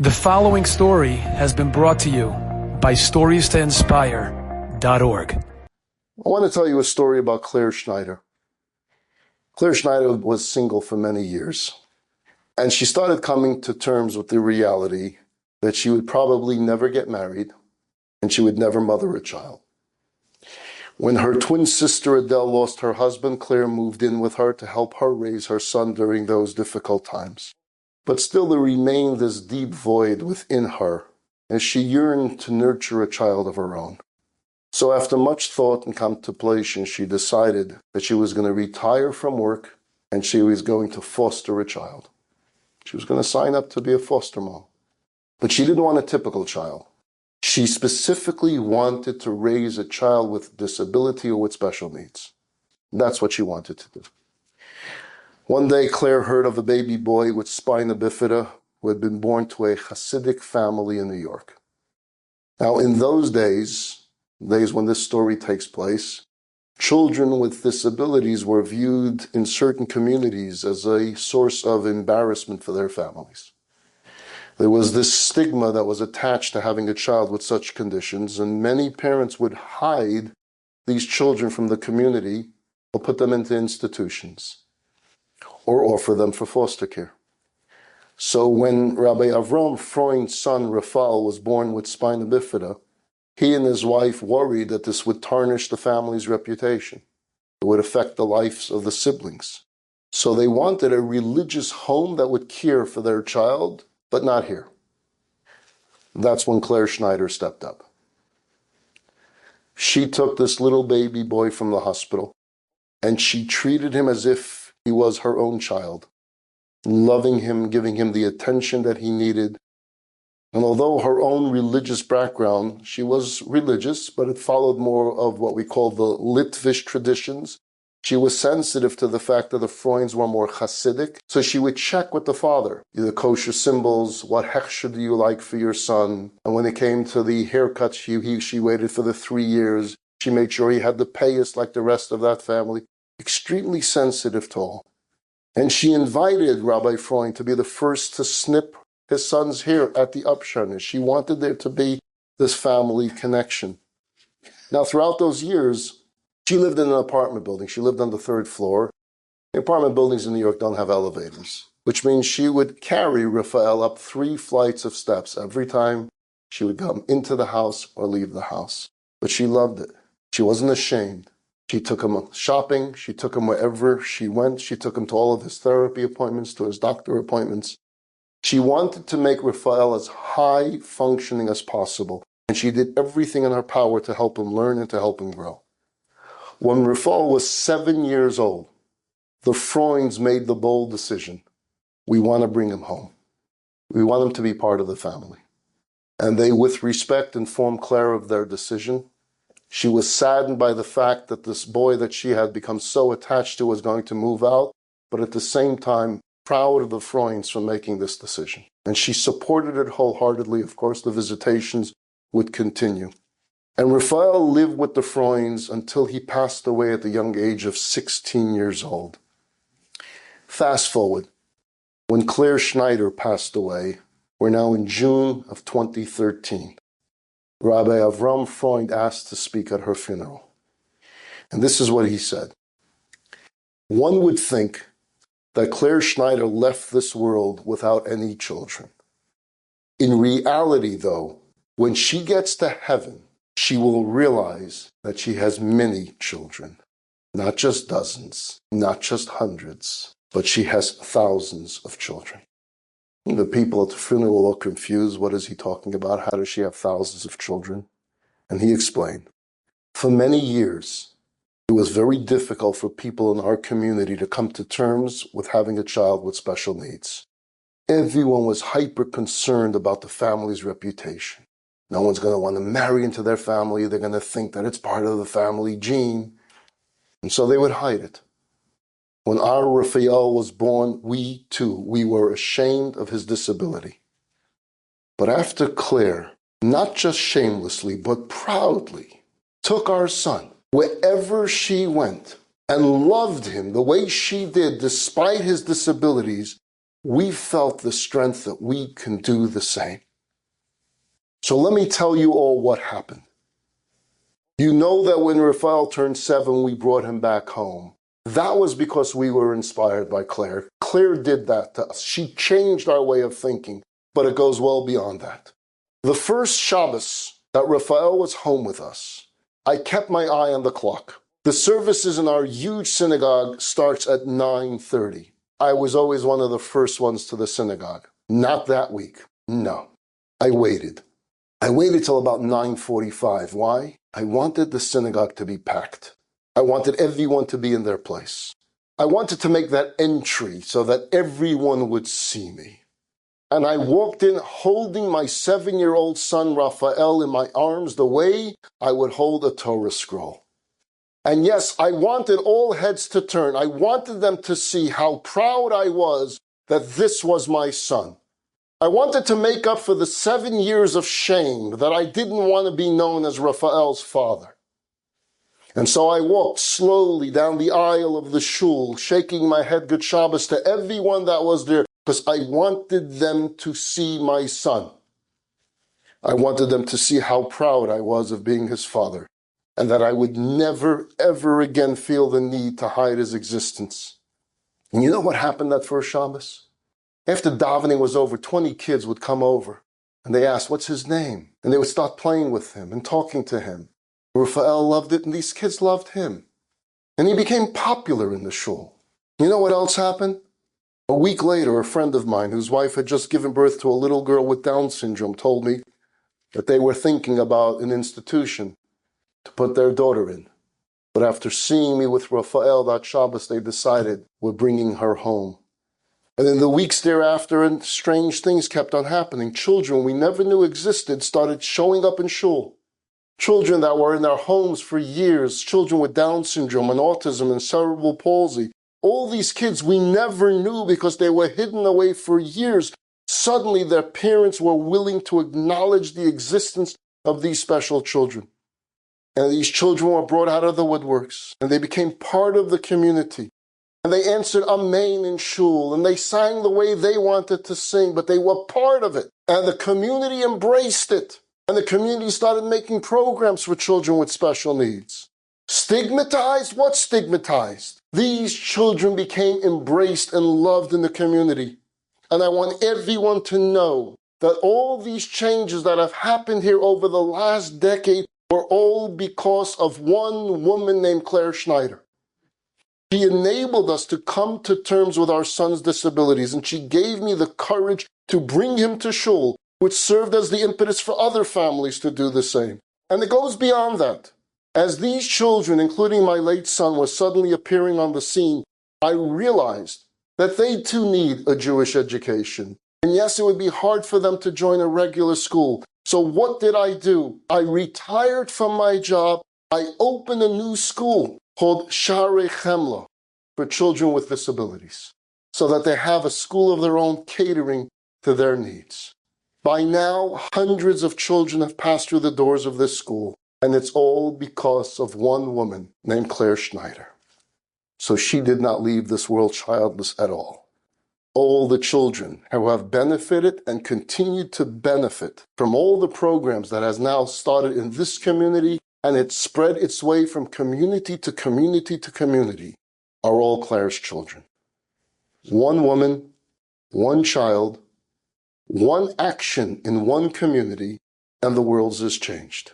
The following story has been brought to you by StoriesToInspire.org. I want to tell you a story about Claire Schneider. Claire Schneider was single for many years, and she started coming to terms with the reality that she would probably never get married and she would never mother a child. When her twin sister Adele lost her husband, Claire moved in with her to help her raise her son during those difficult times. But still there remained this deep void within her as she yearned to nurture a child of her own. So after much thought and contemplation, she decided that she was going to retire from work and she was going to foster a child. She was going to sign up to be a foster mom. But she didn't want a typical child. She specifically wanted to raise a child with disability or with special needs. That's what she wanted to do. One day, Claire heard of a baby boy with spina bifida who had been born to a Hasidic family in New York. Now, in those days when this story takes place, children with disabilities were viewed in certain communities as a source of embarrassment for their families. There was this stigma that was attached to having a child with such conditions, and many parents would hide these children from the community or put them into institutions or offer them for foster care. So when Rabbi Avram Freund's son Raphael was born with spina bifida, he and his wife worried that this would tarnish the family's reputation. It would affect the lives of the siblings. So they wanted a religious home that would care for their child, but not here. That's when Claire Schneider stepped up. She took this little baby boy from the hospital and she treated him as if he was her own child, loving him, giving him the attention that he needed. And although her own religious background, she was religious, but it followed more of what we call the Litvish traditions. She was sensitive to the fact that the Freunds were more Hasidic, so she would check with the father, the kosher symbols, what hechsher do you like for your son? And when it came to the haircut, she waited for the 3 years. She made sure he had the payas like the rest of that family. Extremely sensitive to all. And she invited Rabbi Freund to be the first to snip his son's hair at the Upshana. She wanted there to be this family connection. Now, throughout those years, she lived in an apartment building. She lived on the 3rd floor. The apartment buildings in New York don't have elevators, which means she would carry Raphael up 3 flights of steps every time she would come into the house or leave the house. But she loved it. She wasn't ashamed. She took him shopping. She took him wherever she went. She took him to all of his therapy appointments, to his doctor appointments. She wanted to make Raphael as high functioning as possible, and she did everything in her power to help him learn and to help him grow. When Raphael was 7 years old, the Freunds made the bold decision. We want to bring him home. We want him to be part of the family. And they, with respect, informed Claire of their decision. She was saddened by the fact that this boy that she had become so attached to was going to move out, but at the same time, proud of the Freunds for making this decision. And she supported it wholeheartedly. Of course, the visitations would continue. And Raphael lived with the Freunds until he passed away at the young age of 16 years old. Fast forward, when Claire Schneider passed away, we're now in June of 2013. Rabbi Avram Freund asked to speak at her funeral. And this is what he said. One would think that Claire Schneider left this world without any children. In reality, though, when she gets to heaven, she will realize that she has many children. Not just dozens, not just hundreds, but she has thousands of children. The people at the funeral were confused. What is he talking about? How does she have thousands of children? And he explained, for many years, it was very difficult for people in our community to come to terms with having a child with special needs. Everyone was hyper concerned about the family's reputation. No one's going to want to marry into their family. They're going to think that it's part of the family gene. And so they would hide it. When our Raphael was born, we were ashamed of his disability. But after Claire, not just shamelessly, but proudly, took our son wherever she went and loved him the way she did despite his disabilities, we felt the strength that we can do the same. So let me tell you all what happened. You know that when Raphael turned 7, we brought him back home. That was because we were inspired by Claire. Claire did that to us. She changed our way of thinking, but it goes well beyond that. The first Shabbos that Raphael was home with us, I kept my eye on the clock. The services in our huge synagogue starts at 9:30. I was always one of the first ones to the synagogue. Not that week. No. I waited. I waited till about 9:45. Why? I wanted the synagogue to be packed. I wanted everyone to be in their place. I wanted to make that entry so that everyone would see me. And I walked in holding my 7-year-old son Raphael in my arms the way I would hold a Torah scroll. And yes, I wanted all heads to turn. I wanted them to see how proud I was that this was my son. I wanted to make up for the 7 years of shame that I didn't want to be known as Raphael's father. And so I walked slowly down the aisle of the shul, shaking my head Good Shabbos to everyone that was there, because I wanted them to see my son. I wanted them to see how proud I was of being his father, and that I would never, ever again feel the need to hide his existence. And you know what happened that first Shabbos? After davening was over, 20 kids would come over, and they asked, what's his name? And they would start playing with him and talking to him. Raphael loved it, and these kids loved him. And he became popular in the shul. You know what else happened? A week later, a friend of mine, whose wife had just given birth to a little girl with Down syndrome, told me that they were thinking about an institution to put their daughter in. But after seeing me with Raphael that Shabbos, they decided we're bringing her home. And in the weeks thereafter, and strange things kept on happening. Children we never knew existed started showing up in shul. Children that were in their homes for years, children with Down syndrome and autism and cerebral palsy. All these kids we never knew because they were hidden away for years. Suddenly their parents were willing to acknowledge the existence of these special children. And these children were brought out of the woodworks, and they became part of the community. And they answered Amen in shul, and they sang the way they wanted to sing, but they were part of it. And the community embraced it. And the community started making programs for children with special needs. Stigmatized? What stigmatized? These children became embraced and loved in the community. And I want everyone to know that all these changes that have happened here over the last decade were all because of one woman named Claire Schneider. She enabled us to come to terms with our son's disabilities, and she gave me the courage to bring him to shul, which served as the impetus for other families to do the same. And it goes beyond that. As these children, including my late son, were suddenly appearing on the scene, I realized that they too need a Jewish education. And yes, it would be hard for them to join a regular school. So what did I do? I retired from my job. I opened a new school called Sharei Chemla for children with disabilities, so that they have a school of their own catering to their needs. By now, hundreds of children have passed through the doors of this school, and it's all because of one woman named Claire Schneider. So she did not leave this world childless at all. All the children who have benefited and continue to benefit from all the programs that has now started in this community, and it spread its way from community to community to community, are all Claire's children. One woman, one child, one action in one community, and the world is changed.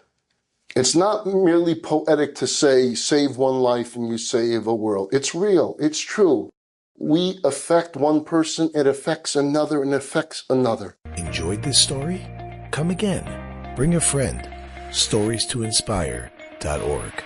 It's not merely poetic to say, save one life and you save a world. It's real. It's true. We affect one person, it affects another, and affects another. Enjoyed this story? Come again. Bring a friend. StoriesToInspire.org